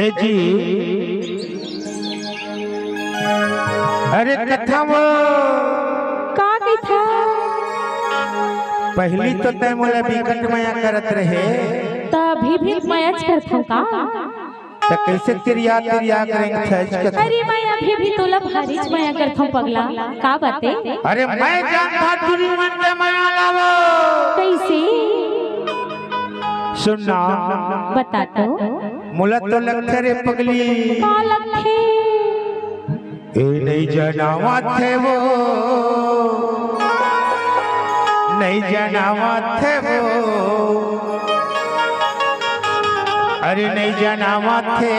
ए जी अरे कथा वो का कथा पहली तो तय मोला बिकट माया करत रहे तभी भी मैच करथो का तो कैसे तिरिया करेंगे थज कथा अरे मैं अभी भी तोला भारी माया करथो पगला का बाते अरे मैं जानता तुरी मन के माया लावो कैसे सुनना बता तो मोला तो लगते रे पगली का लगथे ए नहीं जनावा थे वो नहीं जनावा थे वो अरे नहीं जनावा थे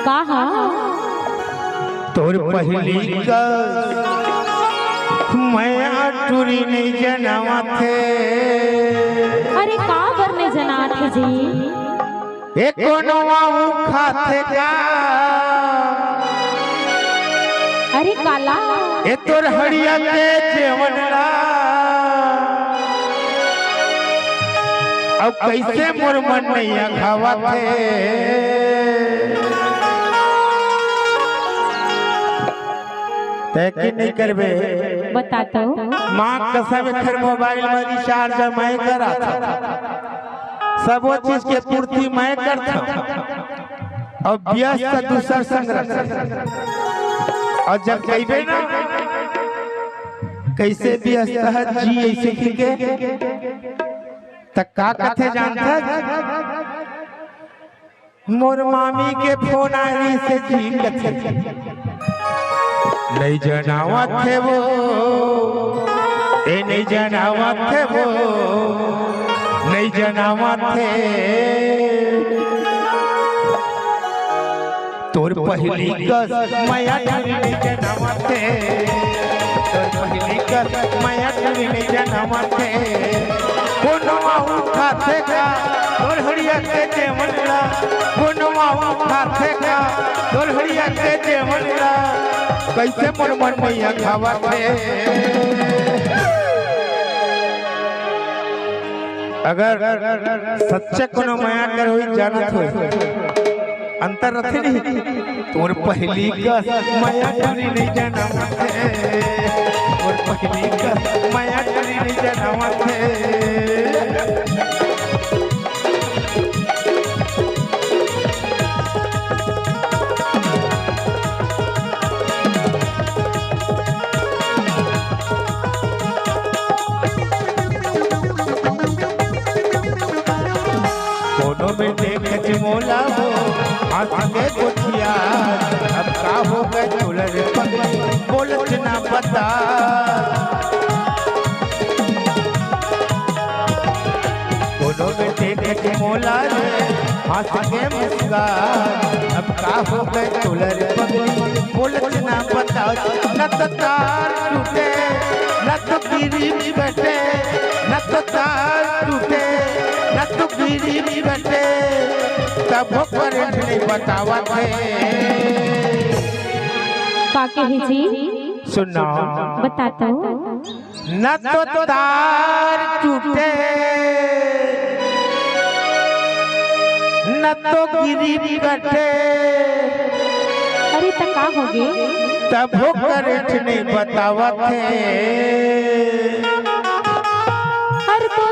कहा तोर पहली का मैं टूरी नहीं जनावा थे अरे का करने जना थे जी एक कोनवा खाते का अरे काला ए तोर हड़िया के जेवनला अब कैसे मोर मन नहीं खावा थे तैकी नहीं करबे बता तो माँ कसम खर मोबाइल में रिचार्ज मैं करा था सब वो चीज के पूर्ति मैं करता और व्यस्त दूसर संग्रह और जब कहबे ना कैसे व्यस्त है जी ऐसे के तक का कथे जानता मोर मामी के फोन आई से जी कथे नहीं जनावा थे वो ए नहीं जनावा थे वो नहीं जनावा थे तोर पहली कस माया नहीं जनावा थे तोर पहली कस माया नहीं जनावा थे कोनवा खाते का तोर हड़िया के जेवनला कोनवा खाते का तोर हड़िया के जेवनला कैसे मोर मन मैया खावा थे अगर सच्चे कोनो माया कर होई जानत हो अंतर रथे नहीं तोर पहली का माया टरी नहीं जाना थे और पहली का माया टरी नहीं जाना थे में देख मोला हो आगे गोठिया अब का हो गए चुलर बोलत ना बता दोनों में देख मोला रे आगे मुस्कान अब का हो गए चुलर बोलत ना बता न तो तार टूटे न तो गिरी बैठे न तो तार टूटे न तो गिरी बैठे तब करंट नहीं बतावा थे का कहे जी सुनना बता तो न तो तार टूटे न तो गिरी बैठे अरे तक का हो गए तब करंट नहीं बतावा थे अरे तो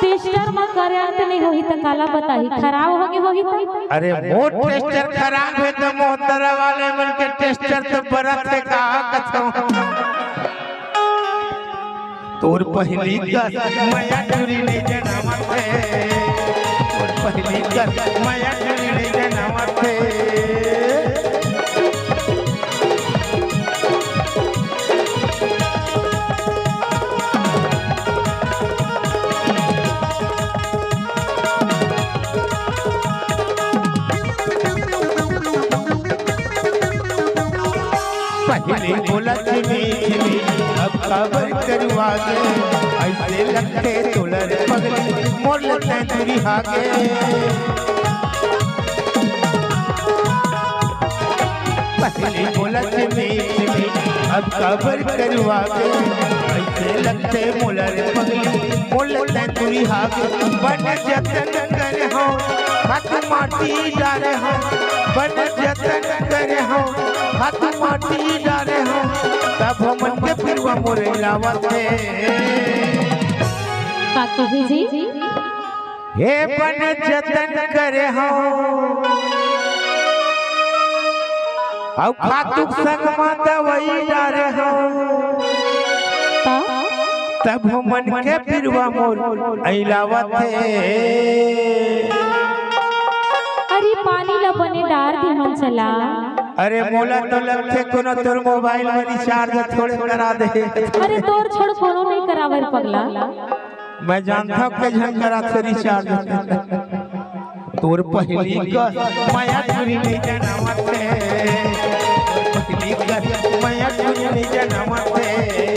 टेस्टर में करंट नहीं होई त काला बताई खराब हो गई होई तो अरे मोर टेस्टर खराब है तो मोहतरा वाले मन के टेस्टर तो बरत है कहा कथो तोर पहली का माया टूरी नहीं जनावा थे तोर पहली का माया टूरी नहीं जनावा थे पहले बोला झिमी अब खबर करवा गे ऐसे लगते तोलर पगली मोर लगते तुरी हागे पहले बोला झिमी अब खबर करवा गे ऐसे लगते मोलर पगली मोर लगते तुरी हागे बन जतन कर हो हाथ माटी डारे हो बन जतन करे हो हाथ माटी डारे हो तब मन के फिरवा मोरे लावत है काकी जी हे बन जतन करे हो औ खातुक संग मा दवाई डारे हो तब मन के फिरवा मोर ऐलावत है अरे पानी ला बने डार दी मन चला अरे मोला तो लगथे कोनो तोर मोबाइल में रिचार्ज थोड़े करा दे अरे तोर छोड़ कोनो नहीं करावे पगला मैं जानता हूं के झन करा थे रिचार्ज तोर पहली का माया चुरी नहीं जनावत है पहली का माया चुरी नहीं जनावत है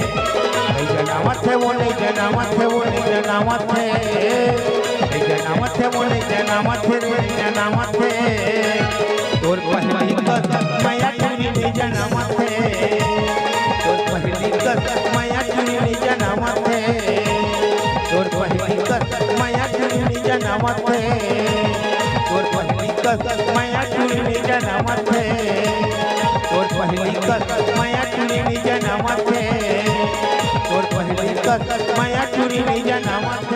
जनावत है वो नहीं जनावत है वो नहीं जनावत है जनावत है वो नहीं जनावत है नहीं जनावत है तोर पहली का माया चुरी नहीं जनावत है तोर पहली का माया चुरी नहीं जनावत है तोर पहली का माया चुरी नहीं जनावत है तोर पहली का माया चुरी नहीं जनावत है तोर पहली का माया चुरी नहीं जनावत है तोर पहली का माया चुरी नहीं जनावत